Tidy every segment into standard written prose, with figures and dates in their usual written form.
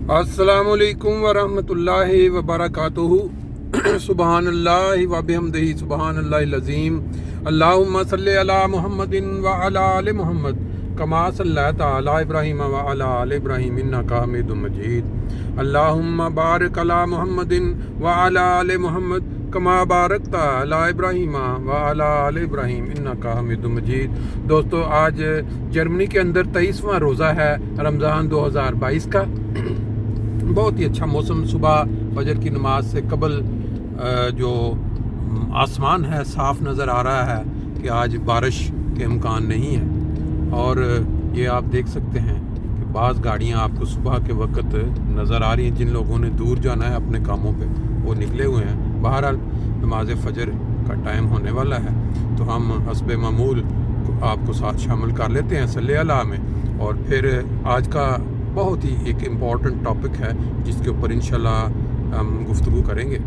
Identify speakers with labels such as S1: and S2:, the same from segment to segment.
S1: अस्सलामुअलैकुम वरहमतुल्लाहि वबरकातुहू। सुबहान अल्लाह व बिहम्दिही सुबहान अल्लाहिल अज़ीम। अल्लाहुम्मा सल्लि अला मुहम्मदिन व अला आलि मुहम्मद कमा सल्लैता अला इब्राहीम व अला आलि इब्राहीम इन्नका हमीदुम मजीद। अल्लाहुम्मा बारिक अला मुहम्मदिन व अला आलि मुहम्मद कमा बारकता अला इब्राहीम व अला आलि इब्राहीम इन्नका हमीदुम मजीद। दोस्तों, आज जर्मनी के अंदर 23वां रोज़ा है रमज़ान 2022 का। बहुत ही अच्छा मौसम, सुबह फजर की नमाज से कबल जो आसमान है साफ़ नज़र आ रहा है कि आज बारिश के इम्कान नहीं है। और ये आप देख सकते हैं कि बाज़ गाड़ियाँ आपको सुबह के वक्त नज़र आ रही हैं। जिन लोगों ने दूर जाना है अपने कामों पे वो निकले हुए हैं। बहरहाल नमाज फजर का टाइम होने वाला है तो हम हस्ब मामूल आपको साथ शामिल कर लेते हैं सल्ले अला में। और फिर आज का बहुत ही एक इम्पॉर्टेंट टॉपिक है जिसके ऊपर इंशाल्लाह हम गुफ्तगू करेंगे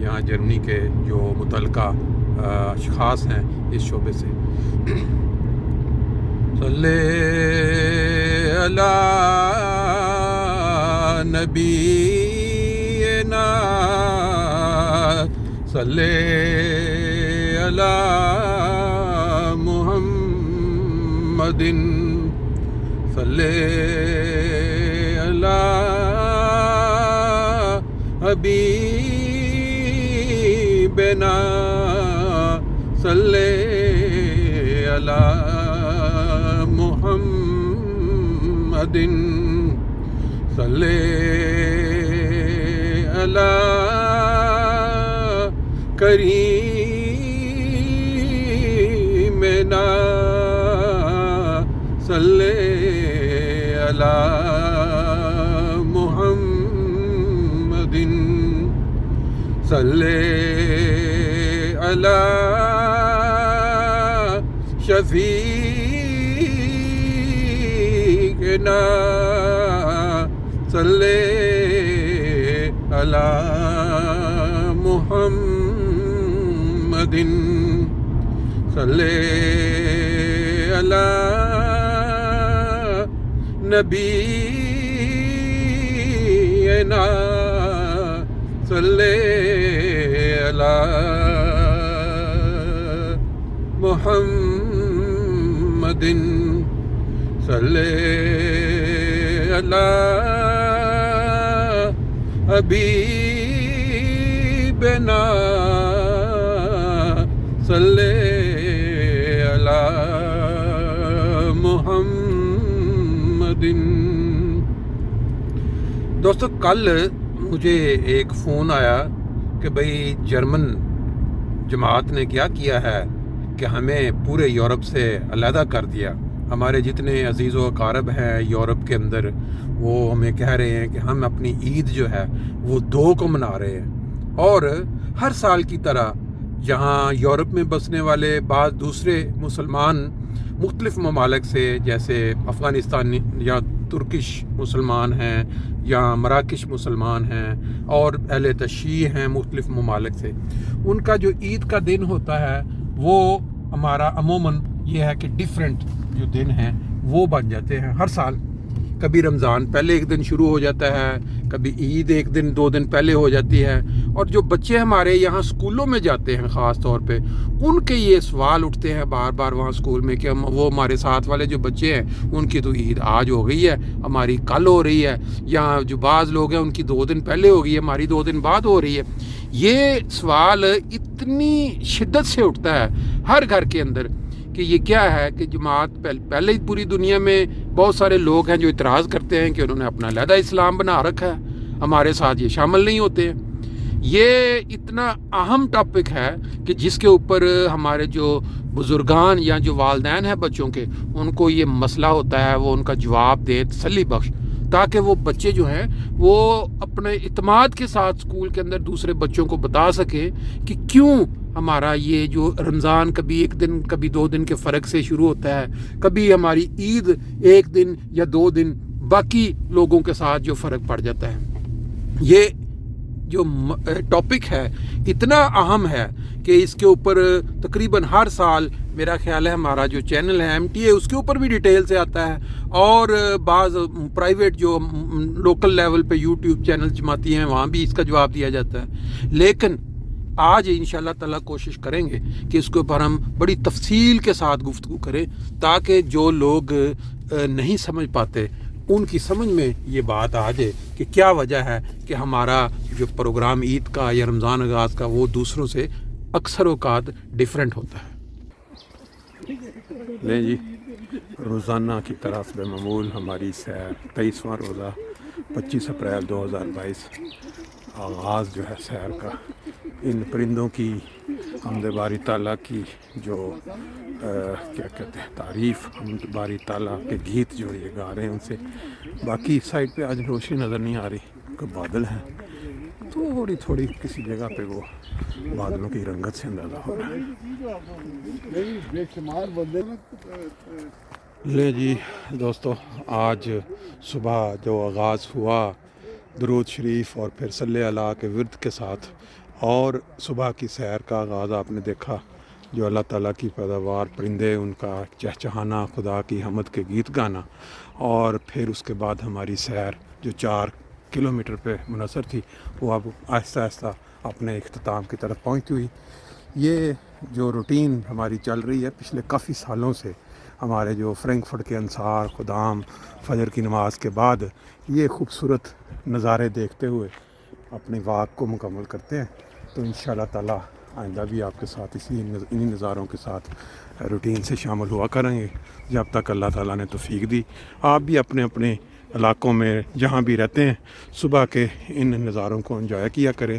S1: यहाँ जर्मनी के जो मुतल्लिका अशख़ास हैं इस शोबे से। सल्ले अला नबीना सल्ले अला मुहम्मदिन सल्ले अला हबीबना सल्ले अला मुहम्मदिन सल्ले अला करीमना सल्ले अला मुहम्मदिन सल्ले अला शफीक़ना सल्ले अला मुहम्मदिन सल्ले अला नबीना सल्ले अला मुहम्मदिन सल्ले अला हबीबना सल्ले अला मुहम्मदिन। दोस्तों, कल मुझे एक फ़ोन आया कि भाई जर्मन जमात ने क्या किया है कि हमें पूरे यूरोप से अलहदा कर दिया। हमारे जितने अजीज़ व अकारब हैं यूरोप के अंदर वो हमें कह रहे हैं कि हम अपनी ईद जो है वो 2 को मना रहे हैं। और हर साल की तरह जहाँ यूरोप में बसने वाले बाद दूसरे मुसलमान मुख्तलिफ़ ममालिक से, जैसे अफ़गानिस्तान या तुर्किश मुसलमान हैं या मराकश मुसलमान हैं और अहले तशय्यी हैं मुख्तलिफ़ ममालिक से, उनका जो ईद का दिन होता है वो हमारा अमूमन ये है कि डिफरेंट जो दिन हैं वो बन जाते हैं हर साल। कभी रमज़ान पहले एक दिन शुरू हो जाता है, कभी ईद एक दिन 2 दिन पहले हो जाती है। और जो बच्चे हमारे यहाँ स्कूलों में जाते हैं ख़ास तौर पे, उनके ये सवाल उठते हैं बार बार वहाँ स्कूल में कि वो हमारे साथ वाले जो बच्चे हैं उनकी तो ईद आज हो गई है, हमारी कल हो रही है, या जो बाज़ लोग हैं उनकी 2 दिन पहले हो गई है, हमारी 2 दिन बाद हो रही है। ये सवाल इतनी शिद्दत से उठता है हर घर के अंदर कि ये क्या है कि जमात पहले ही पूरी दुनिया में बहुत सारे लोग हैं जो इतराज़ करते हैं कि उन्होंने अपना अलहदा इस्लाम बना रखा है, हमारे साथ ये शामिल नहीं होते हैं। ये इतना अहम टॉपिक है कि जिसके ऊपर हमारे जो बुज़ुर्गान या जो वालिदैन हैं बच्चों के, उनको ये मसला होता है वो उनका जवाब दे तसल्ली बख्श, ताकि वो बच्चे जो हैं वो अपने इत्मीनान के साथ स्कूल के अंदर दूसरे बच्चों को बता सकें कि क्यों हमारा ये जो रमज़ान कभी 1 दिन कभी 2 दिन के फ़र्क से शुरू होता है, कभी हमारी ईद 1 दिन या 2 दिन बाकी लोगों के साथ जो फ़र्क पड़ जाता है। ये जो टॉपिक है इतना अहम है कि इसके ऊपर तकरीबन हर साल میرا خیال ہے ہمارا جو چینل ہے MTA اس کے اوپر بھی ڈیٹیل سے آتا ہے، اور بعض پرائیویٹ جو لوکل لیول پہ یوٹیوب چینل جماتی ہیں وہاں بھی اس کا جواب دیا جاتا ہے. لیکن آج انشاءاللہ تعالیٰ کوشش کریں گے کہ اس کے اوپر ہم بڑی تفصیل کے ساتھ گفتگو کریں، تاکہ جو لوگ نہیں سمجھ پاتے ان کی سمجھ میں یہ بات آ جائے کہ کیا وجہ ہے کہ ہمارا جو پروگرام عید کا یا رمضان آغاز کا وہ دوسروں سے اکثر اوقات ڈیفرنٹ ہوتا ہے. لیں جی، روزانہ کی طرح بے معمول ہماری سیر 23واں روزہ 25 اپریل 2022 آغاز جو ہے سیر کا ان پرندوں کی حمد باری تعالیٰ کی جو کیا کہتے ہیں تعریف، حمد باری تعالیٰ کے گیت جو یہ گا رہے ہیں ان سے. باقی سائڈ پہ آج روشنی نظر نہیں آ رہی کہ بادل ہیں، تھوڑی تھوڑی کسی جگہ پہ وہ بادلوں کی رنگت سے اندازہ ہو رہا ہے. لے جی دوستو، آج صبح جو آغاز ہوا درود شریف اور پھر صلی اللہ کے ورد کے ساتھ، اور صبح کی سیر کا آغاز آپ نے دیکھا، جو اللہ تعالیٰ کی پیداوار پرندے ان کا چہچہانا، خدا کی حمد کے گیت گانا، اور پھر اس کے بعد ہماری سیر جو 4 کلومیٹر پہ منحصر تھی وہ اب آہستہ آہستہ اپنے اختتام کی طرف پہنچتی ہوئی. یہ جو روٹین ہماری چل رہی ہے پچھلے کافی سالوں سے، ہمارے جو فرینکفرٹ کے انصار خدام فجر کی نماز کے بعد یہ خوبصورت نظارے دیکھتے ہوئے اپنی واک کو مکمل کرتے ہیں، تو انشاءاللہ تعالیٰ آئندہ بھی آپ کے ساتھ انہی نظاروں کے ساتھ روٹین سے شامل ہوا کریں گے جب تک اللہ تعالیٰ نے توفیق دی. آپ بھی اپنے اپنے علاقوں میں جہاں بھی رہتے ہیں صبح کے ان نظاروں کو انجوائے کیا کریں.